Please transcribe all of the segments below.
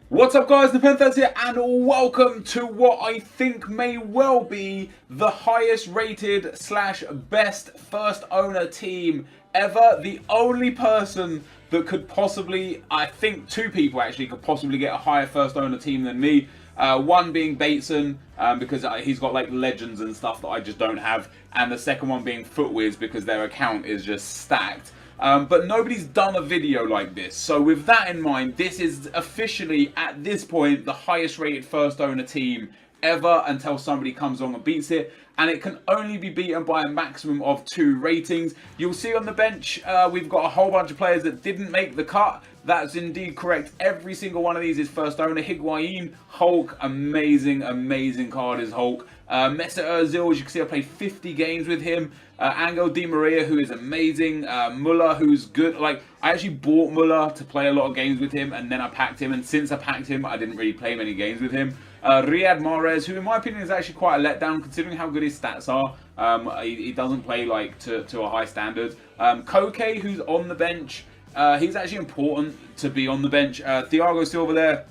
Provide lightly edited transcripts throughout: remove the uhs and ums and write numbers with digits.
What's up guys, Nepenthez here and welcome to what I think may well be the highest rated slash best first owner team ever. The only person that could possibly, I think two people actually could possibly get a higher first owner team than me. One being Bateson, because he's got like legends and stuff that I just don't have, and the second one being Footwiz because their account is just stacked. But nobody's done a video like this. So with that in mind, this is officially, at this point, the highest rated first owner team ever until somebody comes along and beats it. And it can only be beaten by a maximum of 2 ratings. You'll see on the bench, we've got a whole bunch of players that didn't make the cut. That's indeed correct. Every single one of these is first owner. Higuain, Hulk, amazing, amazing card is Hulk. Mesut Ozil, as you can see, I played 50 games with him. Angel Di Maria, who is amazing. Muller, who's good. Like, I actually bought Muller to play a lot of games with him, and then I packed him. And since I packed him, I didn't really play many games with him. Riyad Mahrez, who in my opinion is actually quite a letdown considering how good his stats are. He doesn't play like to a high standard. Koke, who's on the bench. He's actually important to be on the bench. Thiago Silva there.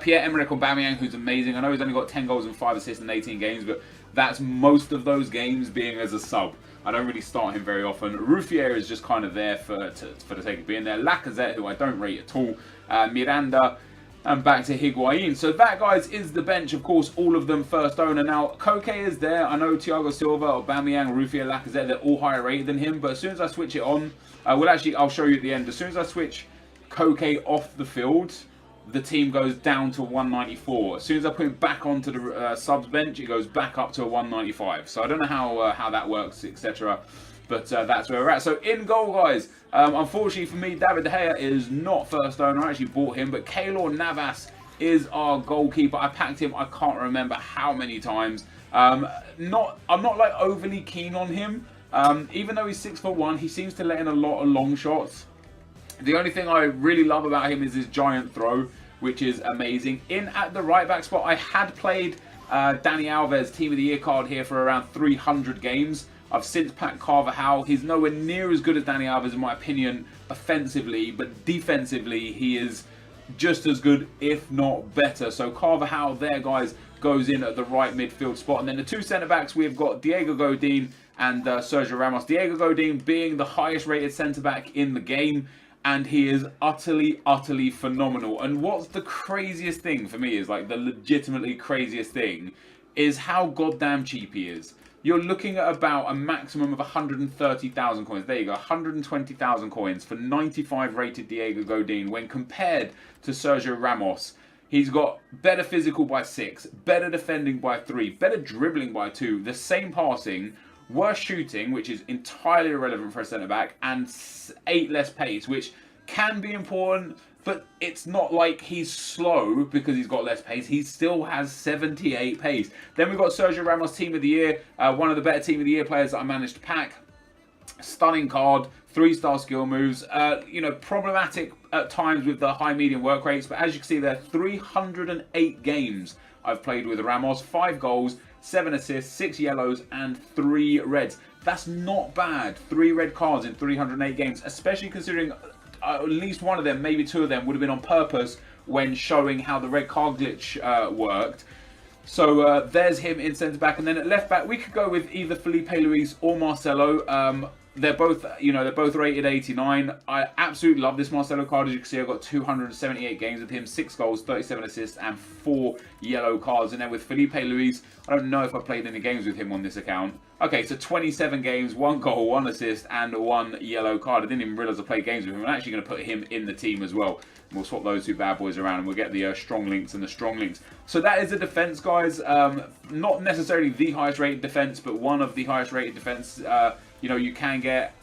Pierre-Emerick Aubameyang, who's amazing. I know he's only got 10 goals and 5 assists in 18 games, but that's most of those games being as a sub. I don't really start him very often. Ruffier is just kind of there for the sake of being there. Lacazette, who I don't rate at all. Miranda, and back to Higuain. So that, guys, is the bench. Of course, all of them first owner. Now, Koke is there. I know Thiago Silva, Aubameyang, Ruffier, Lacazette, they're all higher rated than him. But as soon as I switch it on, I'll show you at the end. As soon as I switch Koke off the field, the team goes down to 194. As soon as I put him back onto the subs bench, it goes back up to a 195. So I don't know how that works, etc. But that's where we're at. So in goal, guys, unfortunately for me, David De Gea is not first owner. I actually bought him, but Keylor Navas is our goalkeeper. I packed him, I can't remember how many times. I'm not like overly keen on him. Even though he's 6'1", he seems to let in a lot of long shots. The only thing I really love about him is his giant throw, which is amazing. In at the right back spot, I had played Dani Alves Team of the Year card here for around 300 games. I've since packed Carvajal. He's nowhere near as good as Dani Alves in my opinion offensively, but defensively he is just as good, if not better. So Carvajal there, guys, goes in at the right midfield spot. And then the 2 centre-backs, we've got Diego Godin and Sergio Ramos. Diego Godin being the highest rated centre-back in the game. And he is utterly, utterly phenomenal. And what's the craziest thing for me is, like, the legitimately craziest thing is how goddamn cheap he is. You're looking at about a maximum of 130,000 coins. There you go, 120,000 coins for 95 rated Diego Godin when compared to Sergio Ramos. He's got better physical by 6, better defending by 3, better dribbling by 2, the same passing, worse shooting, which is entirely irrelevant for a centre-back, and 8 less pace, which can be important, but it's not like he's slow because he's got less pace. He still has 78 pace. Then we've got Sergio Ramos Team of the Year, one of the better Team of the Year players that I managed to pack. Stunning card, 3-star skill moves. You know, problematic at times with the high medium work rates, but as you can see there, 308 games I've played with Ramos, 5 goals, 7 assists, 6 yellows, and 3 reds. That's not bad. 3 red cards in 308 games, especially considering at least one of them, maybe 2 of them, would have been on purpose when showing how the red card glitch worked. So there's him in centre-back. And then at left-back, we could go with either Felipe Luis or Marcelo. They're both, you know, they're both rated 89. I absolutely love this Marcelo card. As you can see, I've got 278 games with him, 6 goals, 37 assists, and 4 yellow cards. And then with Felipe Luis, I don't know if I played any games with him on this account. Okay, so 27 games, 1 goal, 1 assist, and 1 yellow card. I didn't even realise I played games with him. I'm actually going to put him in the team as well. And we'll swap those 2 bad boys around, and we'll get the strong links and the strong links. So that is the defence, guys. Not necessarily the highest rated defence, but one of the highest rated defence. You know, you can get...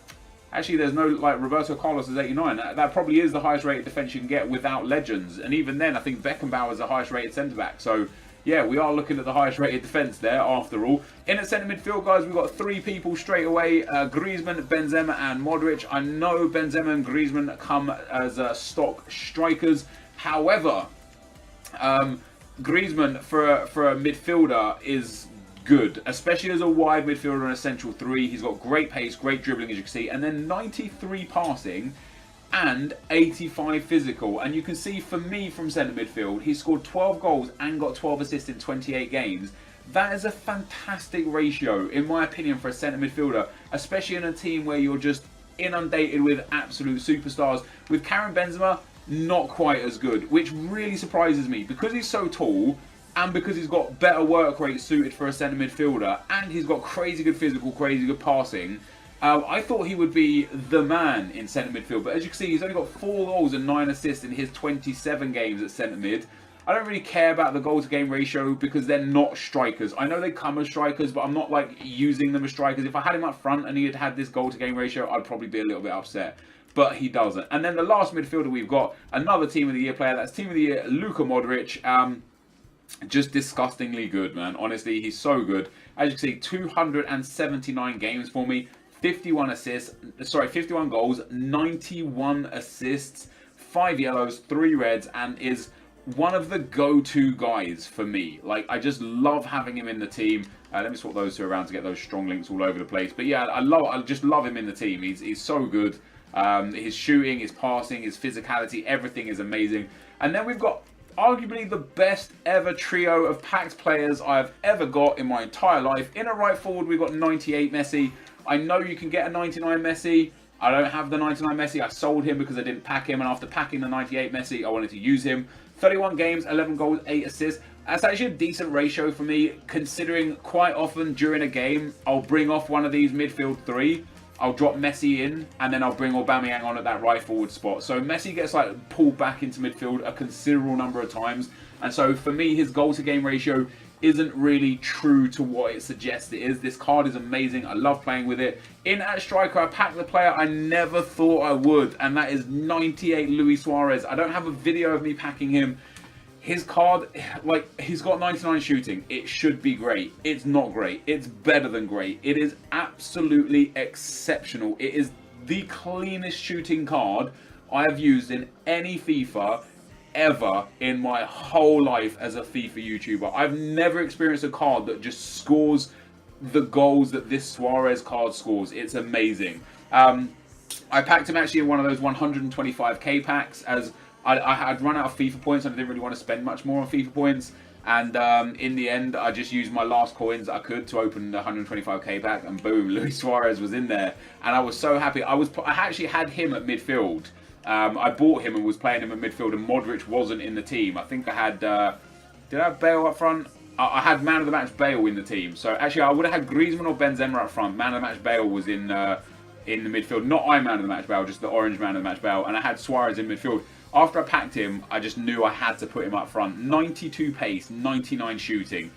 Actually, there's no, like, Roberto Carlos is 89. That probably is the highest rated defence you can get without legends. And even then, I think Beckenbauer is the highest rated centre-back. So, yeah, we are looking at the highest rated defence there, after all. In at centre midfield, guys, we've got 3 people straight away. Griezmann, Benzema, and Modric. I know Benzema and Griezmann come as stock strikers. However, Griezmann, for a midfielder, is good, especially as a wide midfielder and a central 3. He's got great pace, great dribbling, as you can see, and then 93 passing and 85 physical. And you can see for me from centre midfield, he scored 12 goals and got 12 assists in 28 games. That is a fantastic ratio, in my opinion, for a centre midfielder, especially in a team where you're just inundated with absolute superstars. With Karim Benzema, not quite as good, which really surprises me because he's so tall and because he's got better work rate suited for a centre midfielder and he's got crazy good physical, crazy good passing. I thought he would be the man in centre midfield, but as you can see, he's only got 4 goals and 9 assists in his 27 games at centre mid. I don't really care about the goal to game ratio because they're not strikers. I know they come as strikers, but I'm not like using them as strikers. If I had him up front and he had had this goal to game ratio, I'd probably be a little bit upset. But he doesn't. And then the last midfielder we've got, another Team of the Year player. That's Team of the Year, Luka Modric. Just disgustingly good, man. Honestly, he's so good. As you can see, 279 games for me. 51 assists, sorry, 51 goals, 91 assists, 5 yellows, 3 reds, and is one of the go-to guys for me. Like, I just love having him in the team. Let me swap those two around to get those strong links all over the place. But yeah, I just love him in the team. He's so good. His shooting, his passing, his physicality, everything is amazing. And then we've got arguably the best ever trio of packed players I've ever got in my entire life. In a right forward, we've got 98 Messi. I know you can get a 99 Messi. I don't have the 99 Messi. I sold him because I didn't pack him. And after packing the 98 Messi, I wanted to use him. 31 games, 11 goals, 8 assists. That's actually a decent ratio for me, considering quite often during a game, I'll bring off one of these midfield 3. I'll drop Messi in, and then I'll bring Aubameyang on at that right forward spot. So Messi gets like pulled back into midfield a considerable number of times. And so for me, his goal to game ratio isn't really true to what it suggests it is. This card is amazing. I love playing with it. In at striker, I packed the player I never thought I would, and that is 98 Luis Suarez. I don't have a video of me packing him. His card, like, he's got 99 shooting. It should be great. It's not great. It's better than great. It is absolutely exceptional. It is the cleanest shooting card I have used in any FIFA ever in my whole life as a FIFA YouTuber. I've never experienced a card that just scores the goals that this Suarez card scores. It's amazing. I packed him actually in one of those 125k packs as I had run out of FIFA points and I didn't really want to spend much more on FIFA points. And in the end, I just used my last coins I could to open the 125k pack, and boom, Luis Suarez was in there. And I was so happy. I actually had him at midfield. I bought him and was playing him at midfield, and Modric wasn't in the team. I think I had, did I have Bale up front? I had man of the match Bale in the team. So actually I would have had Griezmann or Benzema up front. Man of the match Bale was in the midfield. Not I man of the match Bale, just the orange man of the match Bale. And I had Suarez in midfield. After I packed him, I just knew I had to put him up front. 92 pace, 99 shooting,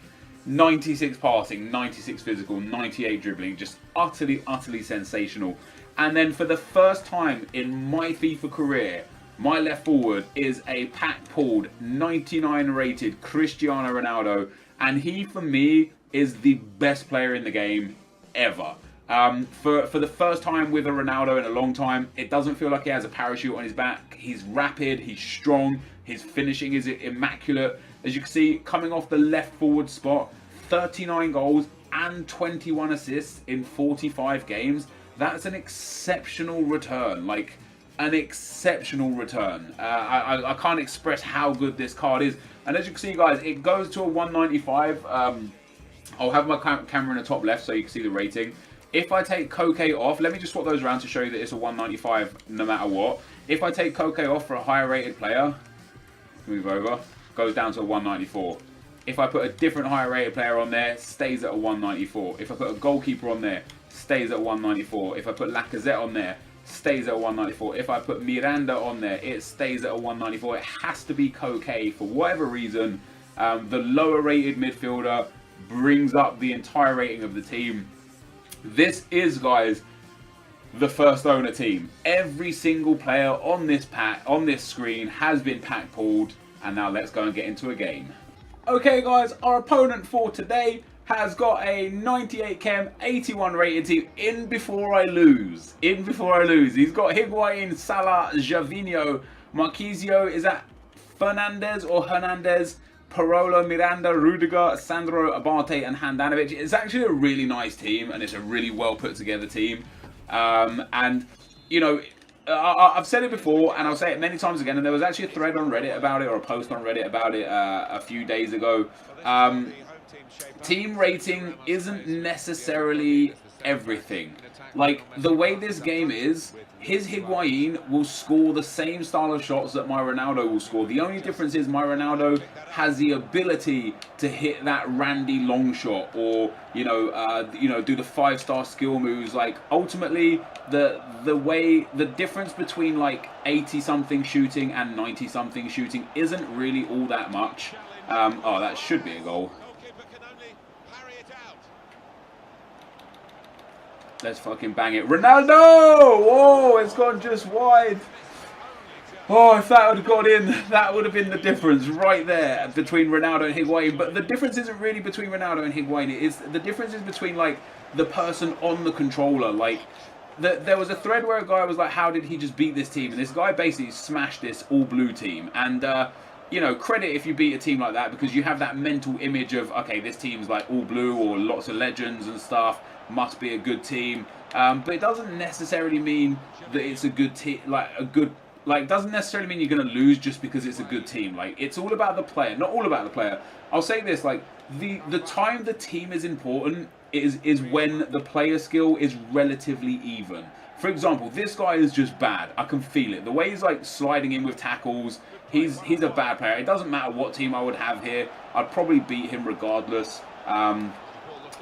96 passing, 96 physical, 98 dribbling. Just utterly, utterly sensational. And then for the first time in my FIFA career, my left forward is a pack pulled 99 rated Cristiano Ronaldo. And he, for me, is the best player in the game ever. For the first time with a Ronaldo in a long time, it doesn't feel like he has a parachute on his back. He's rapid, he's strong, his finishing is immaculate. As you can see, coming off the left forward spot, 39 goals and 21 assists in 45 games. That's an exceptional return, like an exceptional return. I can't express how good this card is. And as you can see, guys, it goes to a 195. I'll have my camera in the top left so you can see the rating. If I take Koke off, let me just swap those around to show you that it's a 195 no matter what. If I take Koke off for a higher rated player, move over, goes down to a 194. If I put a different higher rated player on there, stays at a 194. If I put a goalkeeper on there, stays at 194. If I put Lacazette on there, stays at 194. If I put Miranda on there, it stays at a 194. It has to be Koke for whatever reason. The lower rated midfielder brings up the entire rating of the team. This is, guys, the first owner team. Every single player on this pack, on this screen, has been pack pulled. And now let's go and get into a game. Okay, guys, our opponent for today has got a 98 chem, 81 rated team. In before I lose. In before I lose. He's got Higuain, Salah, Javinho, Marquisio. Is that Fernandez or Hernandez? Parola, Miranda, Rudiger, Sandro, Abate, and Handanovic. It's actually a really nice team, and it's a really well put together team. And, you know, I've said it before, and I'll say it many times again. And there was actually a thread on Reddit about it, or a post on Reddit about it a few days ago. Team rating isn't necessarily everything. Like, the way this game is, his Higuain will score the same style of shots that my Ronaldo will score. The only difference is my Ronaldo has the ability to hit that Randy long shot, or do the 5-star skill moves. Like, ultimately, the difference between like 80-something shooting and 90-something shooting isn't really all that much. Oh, that should be a goal. Let's fucking bang it. Ronaldo! Oh, it's gone just wide. Oh, if that would have gone in, that would have been the difference right there between Ronaldo and Higuain. But the difference isn't really between Ronaldo and Higuain. The difference is between, like, the person on the controller. Like, there was a thread where a guy was like, how did he just beat this team? And this guy basically smashed this all-blue team. And, credit if you beat a team like that, because you have that mental image of, okay, this team's like all blue or lots of legends and stuff, must be a good team. But it doesn't necessarily mean that it's a good team, doesn't necessarily mean you're going to lose just because it's a good team. Like, it's all about the player, not all about the player. I'll say this, like, the time the team is important is when the player skill is relatively even. For example, this guy is just bad. I can feel it. The way he's like sliding in with tackles, he's a bad player. It doesn't matter what team I would have here. I'd probably beat him regardless.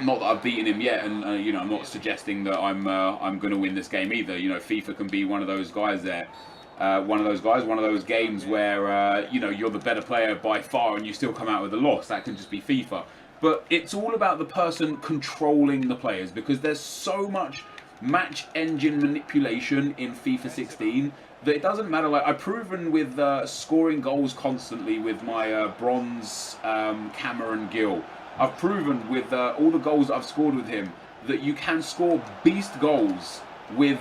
Not that I've beaten him yet, and I'm not suggesting that I'm going to win this game either. FIFA can be one of those guys there. One of those games where you're the better player by far and you still come out with a loss. That can just be FIFA. But it's all about the person controlling the players, because there's so much match engine manipulation in FIFA 16 that it doesn't matter. Like, I've proven with scoring goals constantly with my bronze Cameron Gill. I've proven with all the goals I've scored with him that you can score beast goals with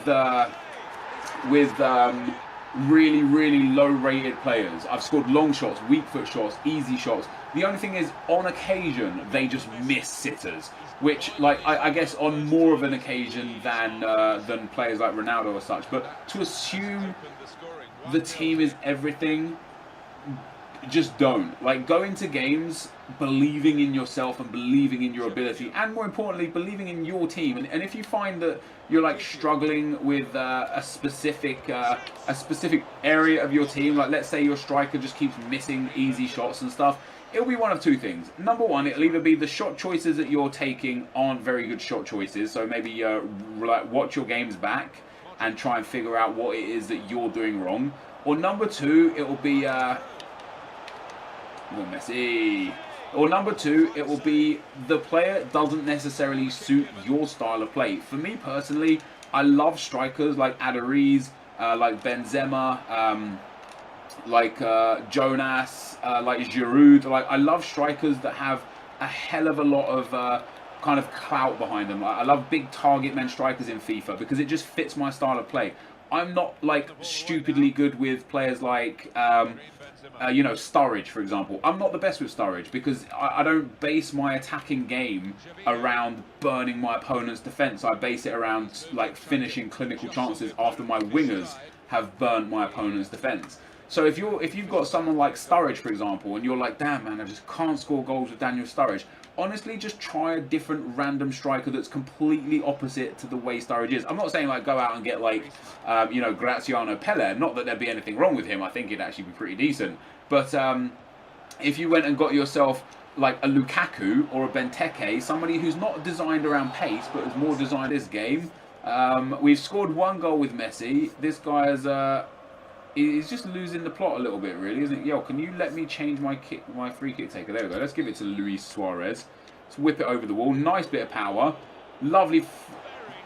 really, really low-rated players. I've scored long shots, weak foot shots, easy shots. The only thing is, on occasion, they just miss sitters, which, like, I guess on more of an occasion than players like Ronaldo or such. But to assume the team is everything, just don't. Like, go into games believing in yourself and believing in your ability, and more importantly, believing in your team. And if you find that you're like struggling with a specific area of your team, like let's say your striker just keeps missing easy shots and stuff, it'll be one of two things. Number one, it'll either be the shot choices that you're taking aren't very good shot choices, so maybe like watch your games back and try and figure out what it is that you're doing wrong. Or number two, it will be Messi. Or number two, it will be the player doesn't necessarily suit your style of play. For me personally, I love strikers like Aduriz, like Benzema, like Jonas, like Giroud. Like, I love strikers that have a hell of a lot of kind of clout behind them. I love big target men strikers in FIFA because it just fits my style of play. I'm not like stupidly good with players like Sturridge, for example. I'm not the best with Sturridge because I don't base my attacking game around burning my opponent's defense. I base it around like finishing clinical chances after my wingers have burnt my opponent's defense. So if you've got someone like Sturridge, for example, and you're like, damn man, I just can't score goals with Daniel Sturridge, honestly, just try a different random striker that's completely opposite to the way Sturridge is. I'm not saying like go out and get like, Graziano Pelle. Not that there'd be anything wrong with him. I think it'd actually be pretty decent. But if you went and got yourself like a Lukaku or a Benteke, somebody who's not designed around pace but is more designed this game. We've scored one goal with Messi. This guy is he's just losing the plot a little bit, really, isn't it? Yo, can you let me change my free kick taker? There we go. Let's give it to Luis Suarez. Let's whip it over the wall. Nice bit of power. Lovely,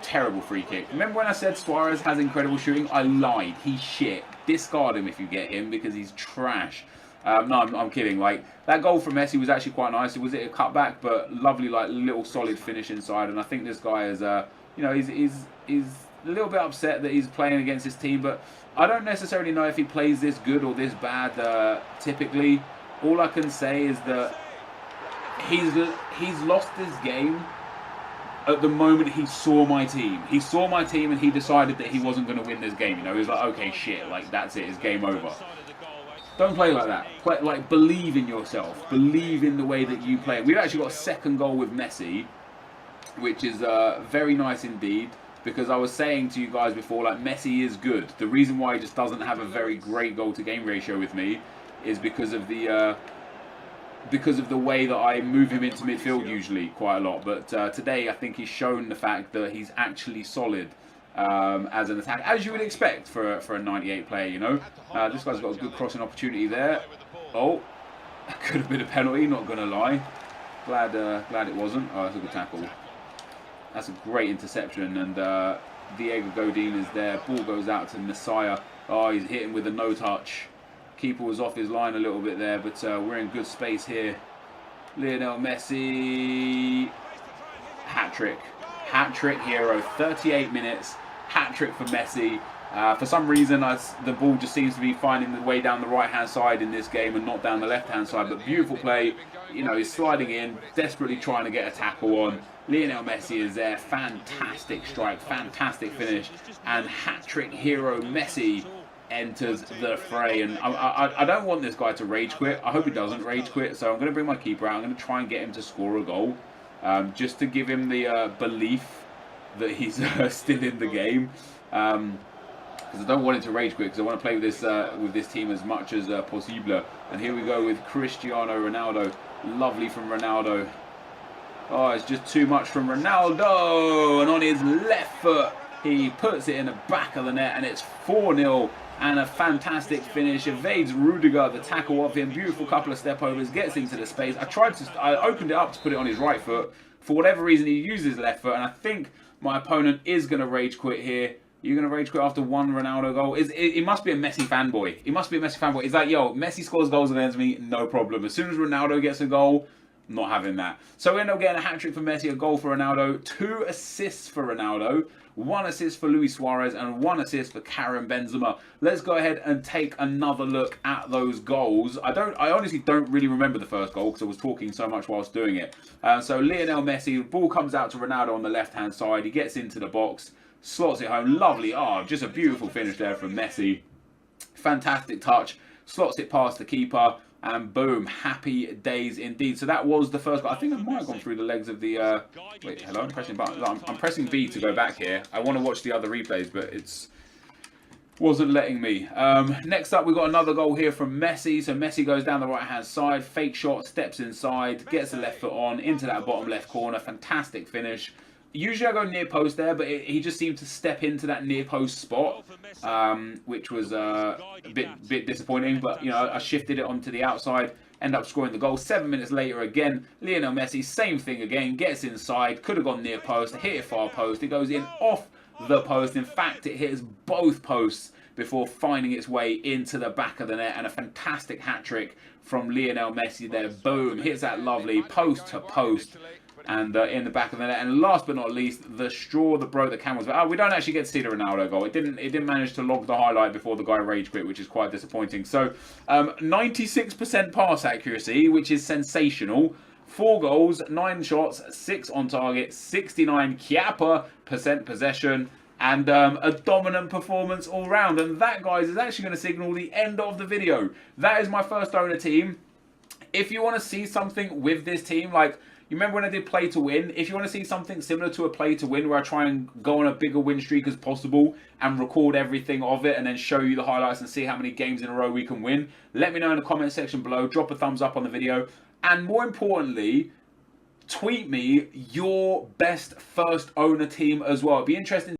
terrible free kick. Remember when I said Suarez has incredible shooting? I lied. He's shit. Discard him if you get him because he's trash. No, I'm kidding. Like, that goal from Messi was actually quite nice. Was it a cutback? But lovely, like, little solid finish inside. And I think this guy is, he's a little bit upset that he's playing against his team, but I don't necessarily know if he plays this good or this bad. Typically, all I can say is that he's lost this game at the moment he saw my team. He saw my team and he decided that he wasn't going to win this game. You know, he was like, okay, shit, like that's it, it's game over. Don't play like that. Play, like, believe in yourself. Believe in the way that you play. We've actually got a second goal with Messi, which is very nice indeed. Because I was saying to you guys before, like, Messi is good. The reason why he just doesn't have a very great goal-to-game ratio with me is because of the way that I move him into midfield usually quite a lot. But today, I think he's shown the fact that he's actually solid as an attack, as you would expect for a 98 player, you know. This guy's got a good crossing opportunity there. Oh, that could have been a penalty, not going to lie. Glad it wasn't. Oh, that's a good tackle. That's a great interception, and Diego Godin is there. Ball goes out to Messiah. Oh, he's hitting with a no-touch. Keeper was off his line a little bit there, but we're in good space here. Lionel Messi. Hat-trick. Hat-trick hero. 38 minutes. Hat-trick for Messi. For some reason, the ball just seems to be finding the way down the right-hand side in this game and not down the left-hand side. But beautiful play. You know, he's sliding in, desperately trying to get a tackle on. Lionel Messi is there. Fantastic strike, fantastic finish. And hat-trick hero Messi enters the fray. And I don't want this guy to rage quit. I hope he doesn't rage quit. So I'm going to bring my keeper out. I'm going to try and get him to score a goal. Just to give him the belief that he's still in the game. Because I don't want him to rage quit. Because I want to play with this team as much as possible. And here we go with Cristiano Ronaldo. Lovely from Ronaldo. Oh, it's just too much from Ronaldo. And on his left foot, he puts it in the back of the net. And it's 4-0. And a fantastic finish. Evades Rudiger, the tackle of him. Beautiful couple of step overs. Gets into the space. I opened it up to put it on his right foot. For whatever reason, he used his left foot. And I think my opponent is going to rage quit here. You're going to rage quit after one Ronaldo goal? He must be a Messi fanboy. He must be a Messi fanboy. He's like, yo, Messi scores goals against me, no problem. As soon as Ronaldo gets a goal, not having that. So we end up getting a hat-trick for Messi, a goal for Ronaldo, 2 assists for Ronaldo, 1 assist for Luis Suarez, and 1 assist for Karim Benzema. Let's go ahead and take another look at those goals. I honestly don't really remember the first goal because I was talking so much whilst doing it. So Lionel Messi, the ball comes out to Ronaldo on the left-hand side. He gets into the box. Slots it home. Lovely. Oh, just a beautiful finish there from Messi. Fantastic touch. Slots it past the keeper. And boom. Happy days indeed. So that was the first goal. I think I might have gone through the legs of the... Wait, hello? I'm pressing button. I'm pressing V to go back here. I want to watch the other replays, but it's... wasn't letting me. Next up, we've got another goal here from Messi. So Messi goes down the right-hand side. Fake shot. Steps inside. Gets the left foot on. Into that bottom left corner. Fantastic finish. Usually I go near post there, but he just seemed to step into that near post spot, which was a bit disappointing. But, you know, I shifted it onto the outside, end up scoring the goal. 7 minutes later again, Lionel Messi, same thing again, gets inside, could have gone near post, hit it far post. It goes in off the post. In fact, it hits both posts before finding its way into the back of the net. And a fantastic hat-trick from Lionel Messi there. Boom, hits that lovely post to post. And in the back of the net. And last but not least, the straw that broke the camel's back. Oh, we don't actually get to see the Ronaldo goal. It didn't manage to log the highlight before the guy rage quit, which is quite disappointing. So 96% pass accuracy, which is sensational. 4 goals, 9 shots, 6 on target, 69 Chiapa% possession, and a dominant performance all round. And that, guys, is actually going to signal the end of the video. That is my first owner team. If you want to see something with this team, like... You remember when I did play to win? If you want to see something similar to a play to win where I try and go on a bigger win streak as possible and record everything of it and then show you the highlights and see how many games in a row we can win, let me know in the comment section below. Drop a thumbs up on the video. And more importantly, tweet me your best first owner team as well. It'd be interesting